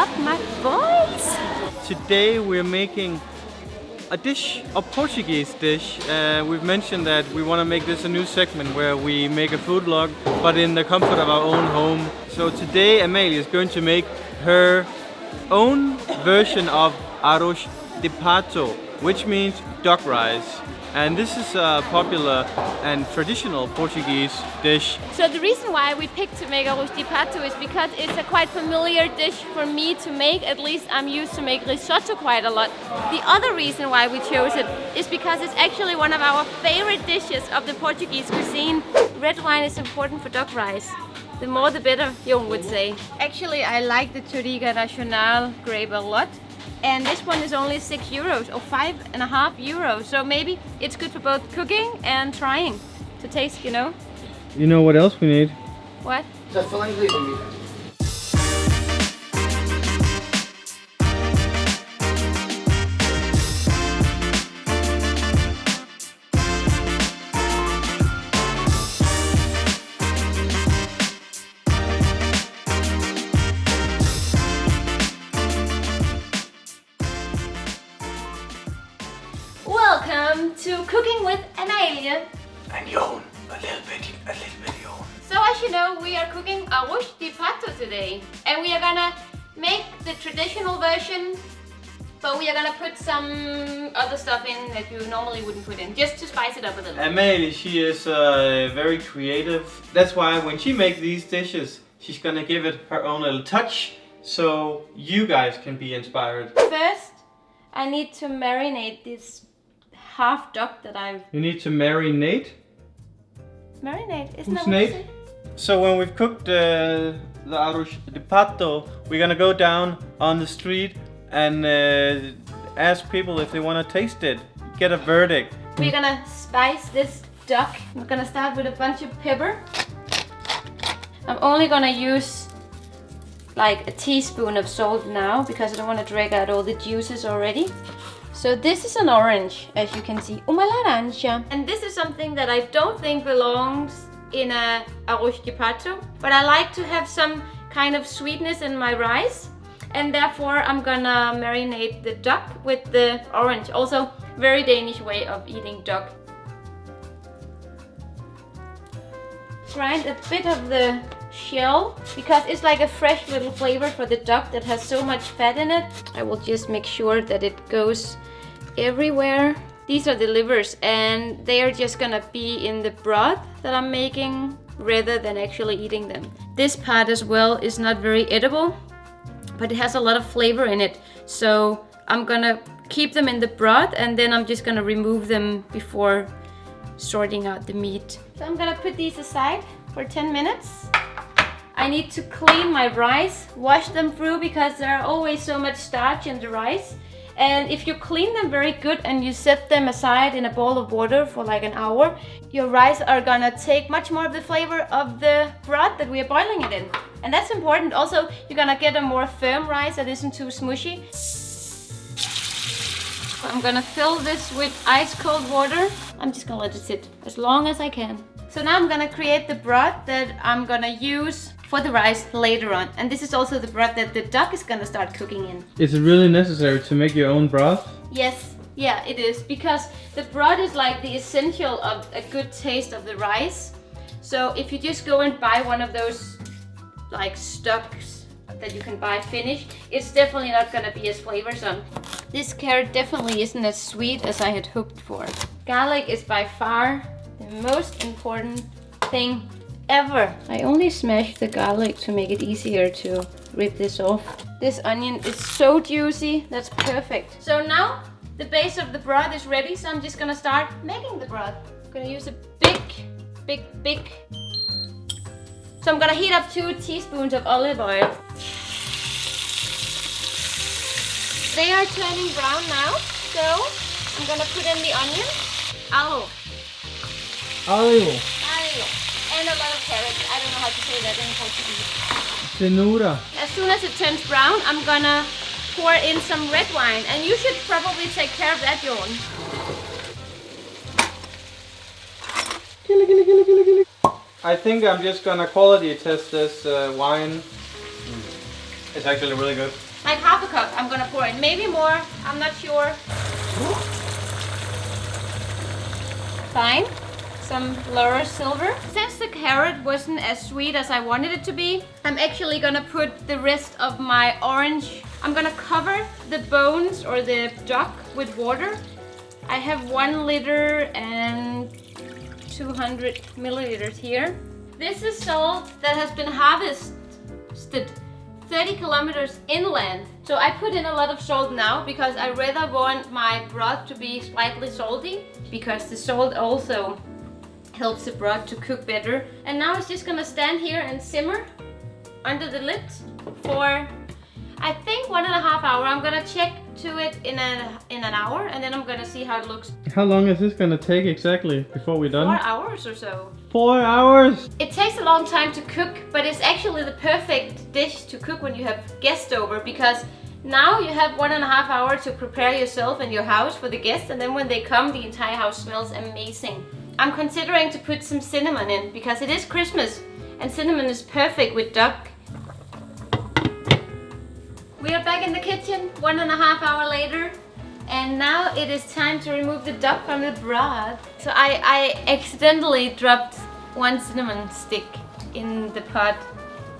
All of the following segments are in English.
up, my boys? Today we're making a dish, a Portuguese dish. We've mentioned that we want to make this a new segment where we make a food vlog, but in the comfort of our own home. So today Amalie is going to make her own version of Arroz de Pato, which means duck rice. And this is a popular and traditional Portuguese dish. So the reason why we picked to make Arroz de Pato is because it's a quite familiar dish for me to make. At least I'm used to make risotto quite a lot. The other reason why we chose it is because it's actually one of our favorite dishes of the Portuguese cuisine. Red wine is important for duck rice. The more the better, Jon would say. Actually, I like the Touriga Nacional grape a lot. And this one is only €6 or €5.50. So maybe it's good for both cooking and trying to taste, you know? You know what else we need? What? Welcome to Cooking with Amalie. And Jon, a little bit Jon. So as you know, we are cooking Arroz de Pato today. And we are gonna make the traditional version, but we are gonna put some other stuff in that you normally wouldn't put in, just to spice it up a little. Amalie, she is very creative. That's why when she makes these dishes, she's gonna give it her own little touch, so you guys can be inspired. First, I need to marinate this half duck that I've... You need to marinate? Marinate, isn't that Who's what you Nate? say? So when we've cooked the Arroz de Pato, we're gonna go down on the street and ask people if they wanna taste it. Get a verdict. We're gonna spice this duck. I'm gonna start with a bunch of pepper. I'm only gonna use like a teaspoon of salt now because I don't want to drag out all the juices already. So this is an orange, as you can see. Uma laranja. And this is something that I don't think belongs in a Arroz de Pato, but I like to have some kind of sweetness in my rice, and therefore I'm gonna marinate the duck with the orange. Also, very Danish way of eating duck. Grind a bit of the shell because it's like a fresh little flavor for the duck that has so much fat in it. I will just make sure that it goes everywhere. These are the livers and they are just gonna be in the broth that I'm making rather than actually eating them. This part as well is not very edible, but it has a lot of flavor in it. So I'm gonna keep them in the broth and then I'm just gonna remove them before sorting out the meat. So I'm gonna put these aside for 10 minutes. I need to clean my rice, wash them through because there are always so much starch in the rice. And if you clean them very good and you set them aside in a bowl of water for like an hour, your rice are gonna take much more of the flavor of the broth that we are boiling it in. And that's important. Also, you're gonna get a more firm rice that isn't too smushy. So I'm gonna fill this with ice cold water. I'm just gonna let it sit as long as I can. So now I'm gonna create the broth that I'm gonna use for the rice later on. And this is also the broth that the duck is gonna start cooking in. Is it really necessary to make your own broth? Yes, yeah, it is. Because the broth is like the essential of a good taste of the rice. So if you just go and buy one of those like stocks that you can buy finished, it's definitely not gonna be as flavorsome. This carrot definitely isn't as sweet as I had hoped for. Garlic is by far the most important thing ever. I only smashed the garlic to make it easier to rip this off. This onion is so juicy, that's perfect. So now the base of the broth is ready, so I'm just gonna start making the broth. I'm gonna use a big. So I'm gonna heat up 2 teaspoons of olive oil. They are turning brown now, so I'm gonna put in the onion. Alho. And a lot of carrots. I don't know how to say that in Portuguese. Cenoura. As soon as it turns brown, I'm gonna pour in some red wine. And you should probably take care of that, Jon. I think I'm just gonna quality test this wine. It's actually really good. Like half a cup I'm gonna pour in. Maybe more, I'm not sure. Thyme, some Laurel silver. Since the carrot wasn't as sweet as I wanted it to be, I'm actually gonna put the rest of my orange. I'm gonna cover the bones or the duck with water. I have 1 liter and 200 milliliters here. This is salt that has been harvested 30 kilometers inland. So I put in a lot of salt now because I rather want my broth to be slightly salty, because the salt also helps the broth to cook better. And now it's just gonna stand here and simmer under the lid for I think 1.5 hours. I'm gonna check to it in an hour, and then I'm gonna see how it looks. How long is this gonna take exactly before we're done? 4 hours or so. 4 hours? It takes a long time to cook, but it's actually the perfect dish to cook when you have guests over, because now you have 1.5 hours to prepare yourself and your house for the guests, and then when they come, the entire house smells amazing. I'm considering to put some cinnamon in because it is Christmas, and cinnamon is perfect with duck. We are back in the kitchen 1.5 hours later, and now it is time to remove the duck from the broth. So I accidentally dropped 1 cinnamon stick in the pot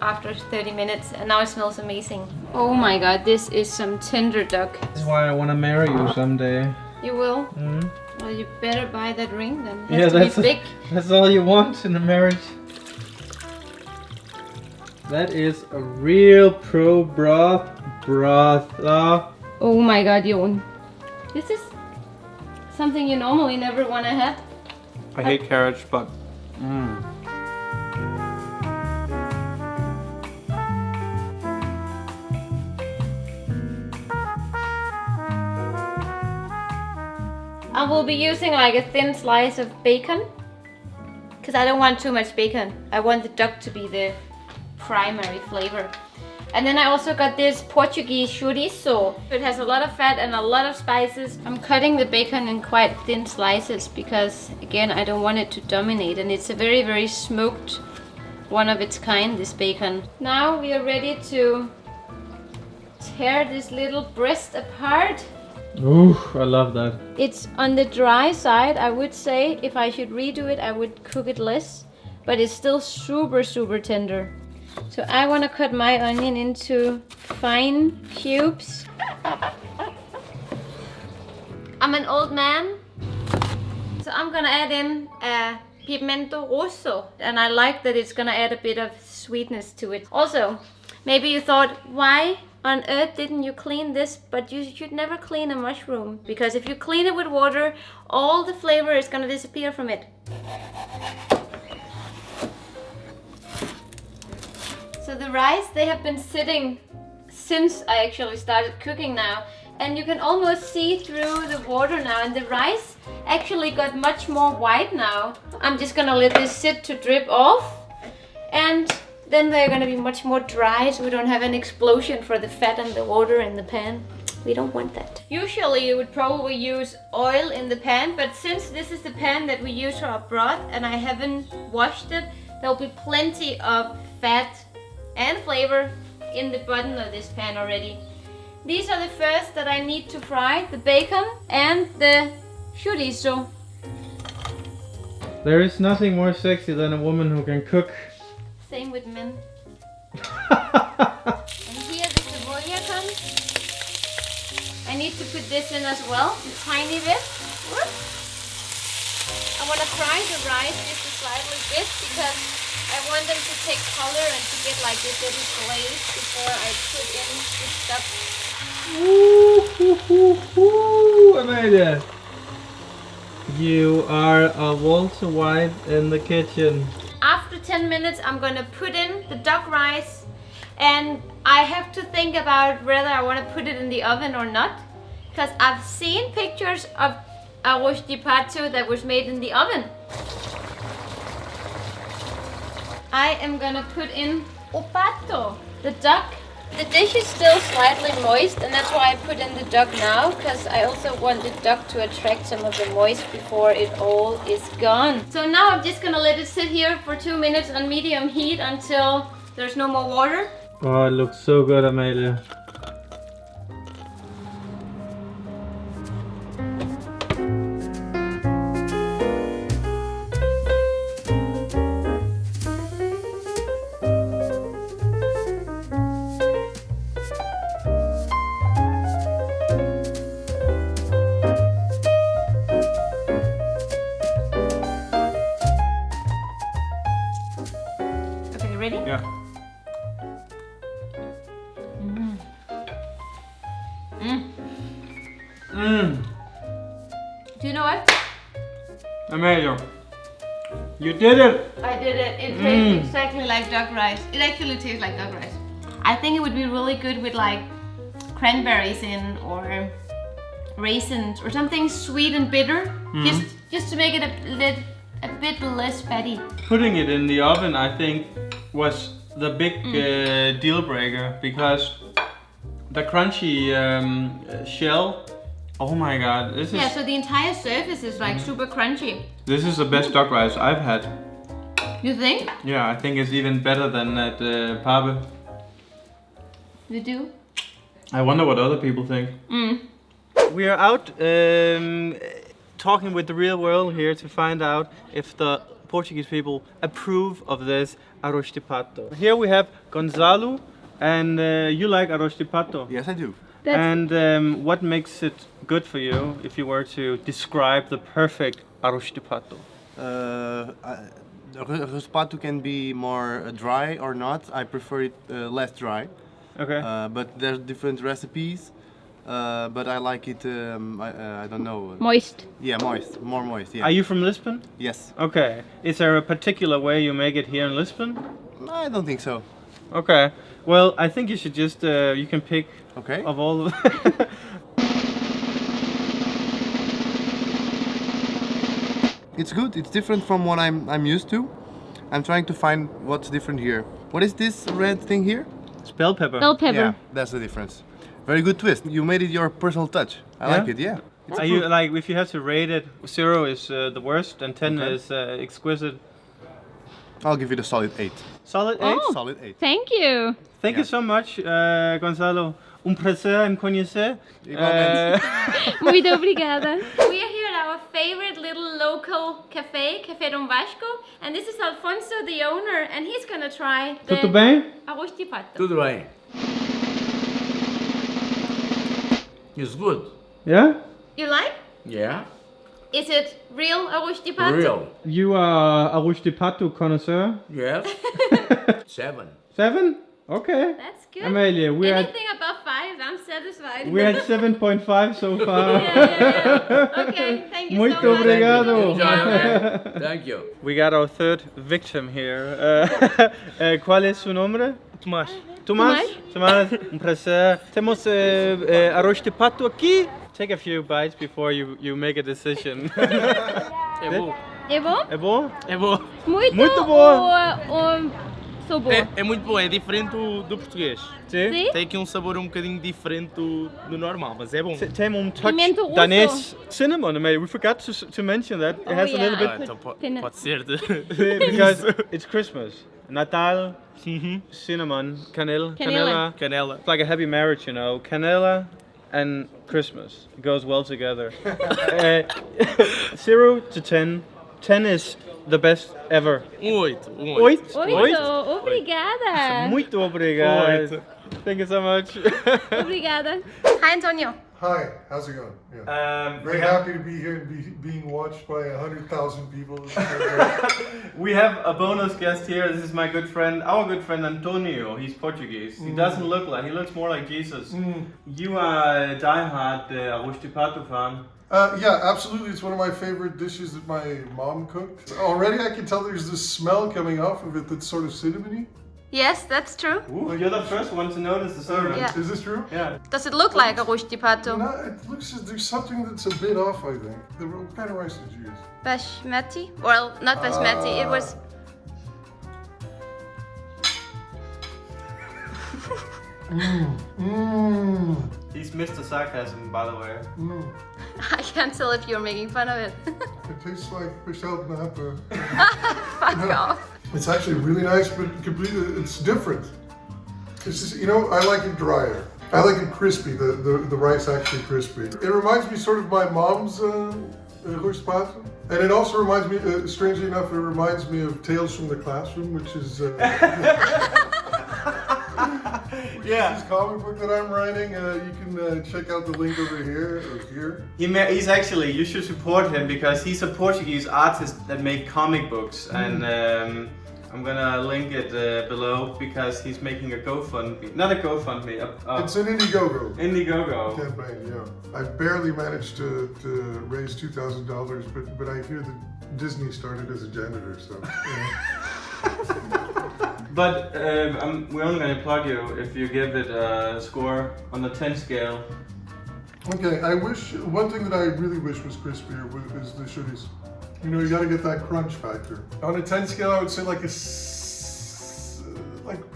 after 30 minutes, and now it smells amazing. Oh my god, this is some tender duck. This is why I want to marry you someday. You will? Mm-hmm. Well, you better buy that ring then. It Yeah, has to be big. that's all you want in a marriage. That is a real pro broth. Oh my god, Jon. This is something you normally never want to have. I hate carrots, but I will be using like a thin slice of bacon, because I don't want too much bacon. I want the duck to be the primary flavor. And then I also got this Portuguese chorizo. It has a lot of fat and a lot of spices. I'm cutting the bacon in quite thin slices because, again, I don't want it to dominate. And it's a very, very smoked, one of its kind, this bacon. Now we are ready to tear this little breast apart. ooh, I love that. It's on the dry side, I would say. If I should redo it, I would cook it less. But it's still super, super tender. So I want to cut my onion into fine cubes. I'm an old man, so I'm gonna add in a pimento rosso, and I like that it's gonna add a bit of sweetness to it. Also, maybe you thought, why on earth didn't you clean this? But you should never clean a mushroom, because if you clean it with water, all the flavor is gonna disappear from it. So the rice, they have been sitting since I actually started cooking now, and you can almost see through the water now, and the rice actually got much more white now. I'm just gonna let this sit to drip off, and then they're gonna be much more dry, so we don't have an explosion for the fat and the water in the pan. We don't want that. Usually you would probably use oil in the pan, but since this is the pan that we use for our broth and I haven't washed it, there'll be plenty of fat and flavor in the bottom of this pan already. These are the first that I need to fry, the bacon and the chorizo. There is nothing more sexy than a woman who can cook. Same with men. And here the cebolla comes. I need to put this in as well, a tiny bit. Whoop. I want to fry the rice just a slightly bit because I want them to take color and to get like this little glaze before I put in the stuff. Ooh, Amalie. You are a Walter White in the kitchen. After 10 minutes, I'm gonna put in the duck rice, and I have to think about whether I want to put it in the oven or not, because I've seen pictures of Arroz de Pato that was made in the oven. I am gonna put in o pato, the duck. The dish is still slightly moist, and that's why I put in the duck now, because I also want the duck to attract some of the moist before it all is gone. So now I'm just gonna let it sit here for 2 minutes on medium heat until there's no more water. Oh, it looks so good, Amalie. ready? Yeah. Do you know what? Amalie, you did it! I did it. It tastes exactly like duck rice. It actually tastes like duck rice. I think it would be really good with like cranberries in or raisins or something sweet and bitter. Just to make it a bit less fatty. Putting it in the oven, I think, was the big deal breaker because the crunchy shell. Oh my god, this is. So the entire surface is like super crunchy. This is the best duck rice I've had. You think? Yeah, I think it's even better than at Pabe. You do? I wonder what other people think. We are out talking with the real world here to find out if the Portuguese people approve of this Arroz de Pato. Here we have Gonzalo, and you like Arroz de Pato? Yes, I do. And what makes it good for you if you were to describe the perfect Arroz de Pato? Arroz de Pato can be more dry or not. I prefer it less dry. Okay. But there's different recipes. But I like it, I don't know. Moist. Yeah, moist. More moist, yeah. Are you from Lisbon? Yes. Okay. Is there a particular way you make it here in Lisbon? I don't think so. Okay. Well, I think you should just, you can pick Okay. of all of It's good. It's different from what I'm used to. I'm trying to find what's different here. What is this red thing here? It's bell pepper. Bell pepper. Yeah, that's the difference. Very good twist. You made it your personal touch. I like it, yeah. Are you like, if you have to rate it, 0 is the worst and 10 Okay. is exquisite. I'll give it a solid 8. Solid 8? Solid 8. Thank you. Thank you so much, Gonzalo. Un prazer em conhecer. Muito obrigada. We are here at our favorite little local cafe, Café Dom Vasco, and this is Alfonso, the owner, and he's gonna try the Tudo bem? Arroz de Pato. Tudo bem. It's good. Yeah? You like? Yeah. Is it real Arroz de Pato? Real. You are Arroz de Pato connoisseur? Yes. 7. 7? Okay. That's good. Amalie, we're at Anything above 5, I'm satisfied. we're at 7.5 so far. yeah. Okay, thank you Muito so much. obrigado. Okay. Thank you. We got our third victim here. ¿Cuál es su nombre? Tomás. Tomás? Tomás, un prazer. Temos arroz de pato aqui. Take a few bites before you make a decision. É bom. É bom? É bom? É bom. Muito bom. Ou sabor? É muito bom, é diferente do português. Sim? Sim? Tem aqui um sabor um bocadinho diferente do normal, mas é bom. Tem touch Pimento russo. Danish cinnamon. We forgot to mention that. It has a little Ah, bit então Peanut. pode ser de... because it's Christmas. Natal, cinnamon, canela. Canela. Canela. It's like a happy marriage, you know. Canela and Christmas. It goes well together. 0 to 10. 10 is the best ever. 8. 8? Oito. Obrigada. Muito obrigado. Oito. Thank you so much. Obrigada. Hi, Antonio. Hi, how's it going? Yeah. Very happy to be here and being watched by 100,000 people. This is so great. We have a bonus guest here. This is my good friend, our good friend Antonio. He's Portuguese. He doesn't look like, he looks more like Jesus. You are a diehard Arroz de Pato fan. Yeah, absolutely. It's one of my favorite dishes that my mom cooked. Already I can tell there's this smell coming off of it that's sort of cinnamony. Yes, that's true. Ooh, you're the first one to notice the cinnamon. Yeah. Is this true? Yeah. Does it look like Arroz de Pato? No, it looks as there's something that's a bit off, I think. What kind of rice did you use? Basmati? Well, not basmati. It was. He's Mr. Sarcasm, by the way. I can't tell if you're making fun of it. It tastes like Michelle Napa. Fuck off. It's actually really nice, but completely, it's different. It's just, you know, I like it drier. I like it crispy, the rice actually crispy. It reminds me sort of my mom's Arroz de Pato. And it also reminds me, strangely enough, it reminds me of Tales from the Classroom, which is this comic book that I'm writing. You can check out the link over here or here. He's actually, you should support him because he's a Portuguese artist that made comic books and I'm gonna link it below because he's making a GoFundMe. Not a GoFundMe, It's an Indiegogo Indiegogo. campaign, yeah. I barely managed to raise $2,000, but I hear that Disney started as a janitor, so. But we're only gonna plug you if you give it a score on the 10 scale. Okay, one thing that I really wish was crispier is the chorizo. You know, you gotta get that crunch factor. On a 10 scale, I would say like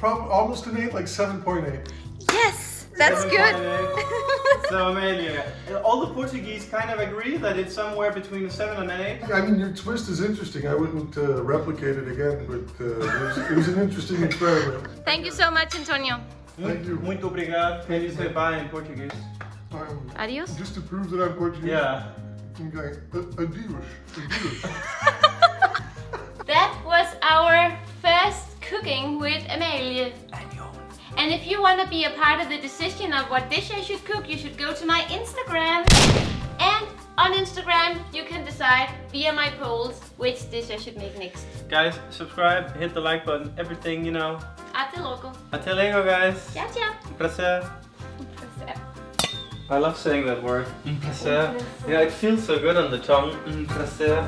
almost an 8, like 7.8. Yes, that's good. 7.8. So Amalie, all the Portuguese kind of agree that it's somewhere between a 7 and an 8. I mean, your twist is interesting. I wouldn't replicate it again, but it was an interesting experiment. Thank you so much, Antonio. Thank you. Muito obrigado. Can you say bye in Portuguese? Adios. Just to prove that I'm Portuguese. Yeah. Okay. Adios. Adios. That was our first cooking with Amalie. And if you want to be a part of the decision of what dish I should cook, you should go to my Instagram. And on Instagram, you can decide via my polls which dish I should make next. Guys, subscribe, hit the like button, everything, you know. Até logo. Até logo, guys. Ciao, ciao. Un prazer. I love saying that word. Un prazer. Yeah, it feels so good on the tongue. Un prazer.